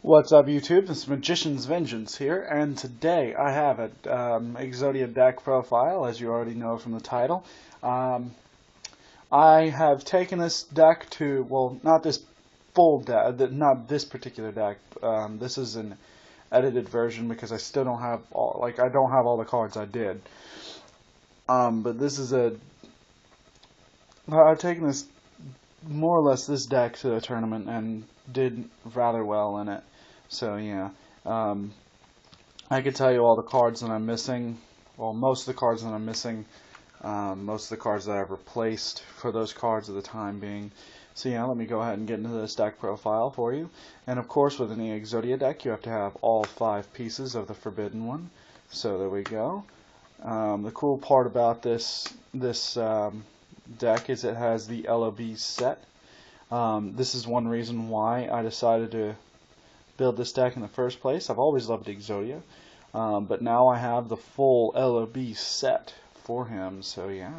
What's up, YouTube? This is Magician's Vengeance here, and today I have an Exodia deck profile, as you already know from the title. I have taken this deck to, well, not this full deck, not this particular deck. This is an edited version because I still don't have all, I don't have all the cards I did. But this is I've taken this more or less this deck to the tournament and did rather well in it. So yeah, I could tell you all the cards that I'm missing. Well, most of the cards that I'm missing. Most of the cards that I've replaced for those cards at the time being. So yeah, let me go ahead and get into this deck profile for you. And of course, with any Exodia deck, you have to have all 5 pieces of the Forbidden One. So there we go. The cool part about this deck is it has the LOB set. This is one reason why I decided to build this deck in the first place. I've always loved Exodia, but now I have the full LOB set for him, so yeah,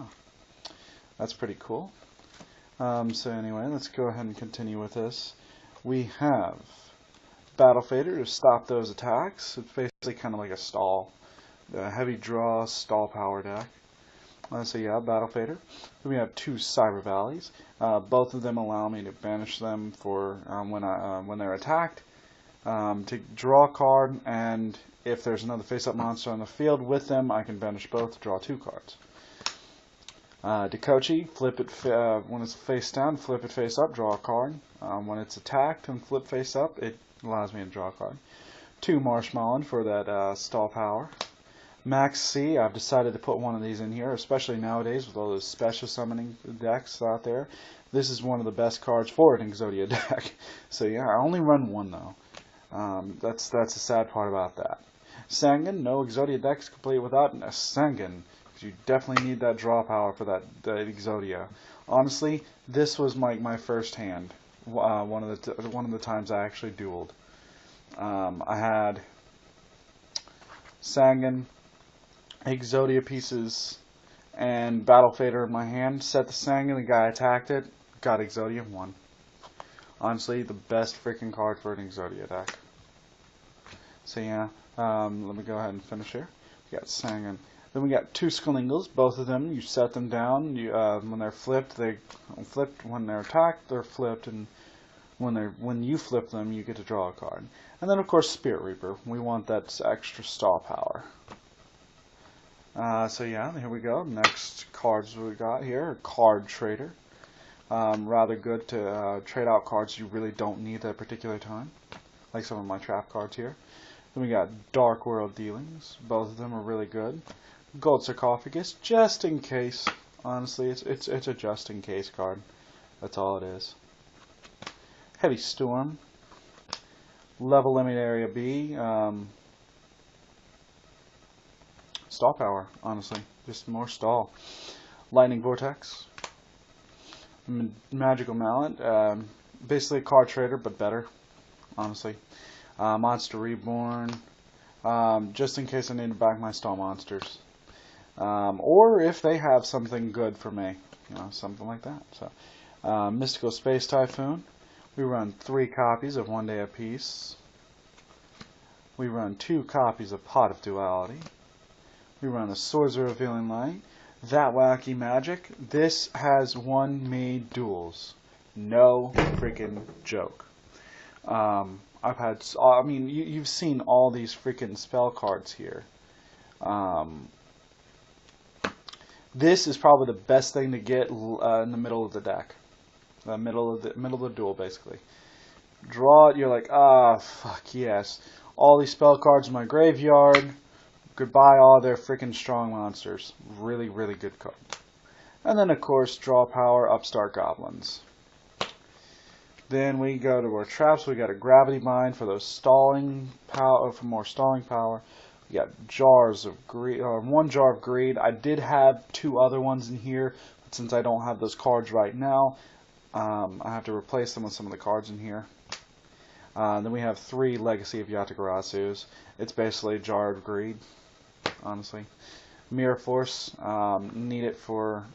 that's pretty cool. So anyway, let's go ahead and continue with this. We have Battle Fader to stop those attacks. It's basically kind of like a stall, heavy draw stall power deck. So yeah, Battle Fader. Then we have 2 Cyber Valleys. Both of them allow me to banish them for when they're attacked, to draw a card, and if there's another face-up monster on the field with them, I can banish both to draw 2 cards. Dekochi, flip it when it's face down, flip it face up, draw a card. When it's attacked and flip face up, it allows me to draw a card. 2 Marshmallow for that stall power. Max C, I've decided to put one of these in here, especially nowadays with all those special summoning decks out there. This is one of the best cards for an Exodia deck. So yeah, I only run one though. That's the sad part about that. Sangan, no Exodia deck is complete without a Sangan. You definitely need that draw power for that Exodia. Honestly, this was my first hand. One of the times I actually dueled. I had Sangan, Exodia pieces, and Battle Fader in my hand. Set the Sangan, the guy attacked it, got Exodia, won. Honestly, the best freaking card for an Exodia deck. So yeah, let me go ahead and finish here. We got Sangan. Then we got 2 Skulingles. Both of them, you set them down. When they're flipped, when they're attacked, they're flipped, and when you flip them, you get to draw a card. And then of course Spirit Reaper. We want that extra stall power. So yeah, here we go. Next cards we got here, Card Trader. Rather good to trade out cards you really don't need at a particular time, like some of my trap cards here. Then we got Dark World Dealings. Both of them are really good. Gold Sarcophagus, just in case. Honestly, it's a just in case card. That's all it is. Heavy Storm. Level Limit Area B. Stall power, honestly. Just more stall. Lightning Vortex. Magical Mallet. Basically a card trader, but better, honestly. Monster Reborn. Just in case I need to back my stall monsters. Or if they have something good for me. Something like that. So, Mystical Space Typhoon. We run 3 copies of One Day apiece. We run 2 copies of Pot of Duality. We run a Swords of Revealing Light. That Wacky Magic. This has won me duels. No freaking joke. I've had, I mean, you've seen all these freaking spell cards here. This is probably the best thing to get in the middle of the deck. The middle of the duel, basically. Draw it, you're like, fuck yes. All these spell cards in my graveyard. Goodbye all their freaking strong monsters. Really, really good card. And then, of course, draw power, Upstart Goblins. Then we go to our traps. We got a Gravity Bind for those stalling power, for more stalling power. We got jars of greed, 1 jar of greed. I did have 2 other ones in here, but since I don't have those cards right now, I have to replace them with some of the cards in here. Then we have 3 Legacy of Yatagarasus. It's basically a jar of greed, honestly. Mirror Force, need it for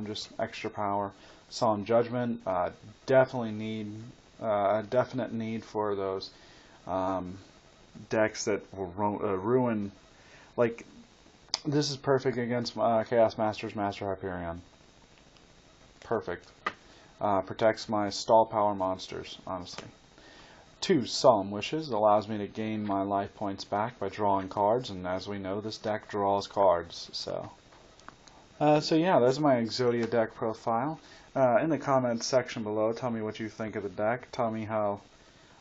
just extra power. Solemn Judgment, definitely need a definite need for those decks that will ruin. Like, this is perfect against Chaos Masters, Master Hyperion. Perfect. Protects my stall power monsters, honestly. 2. Solemn Wishes allows me to gain my life points back by drawing cards, and as we know, this deck draws cards. So yeah, that's my Exodia deck profile. In the comments section below, tell me what you think of the deck. Tell me how.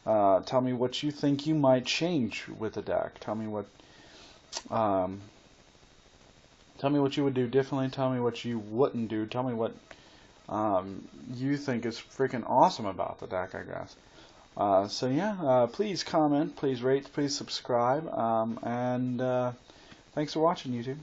Tell me what you think you might change with the deck. Tell me what. Tell me what you would do differently. Tell me what you wouldn't do. Tell me what you think is freaking awesome about the deck, I guess. So yeah, please comment, please rate, please subscribe, and thanks for watching, YouTube.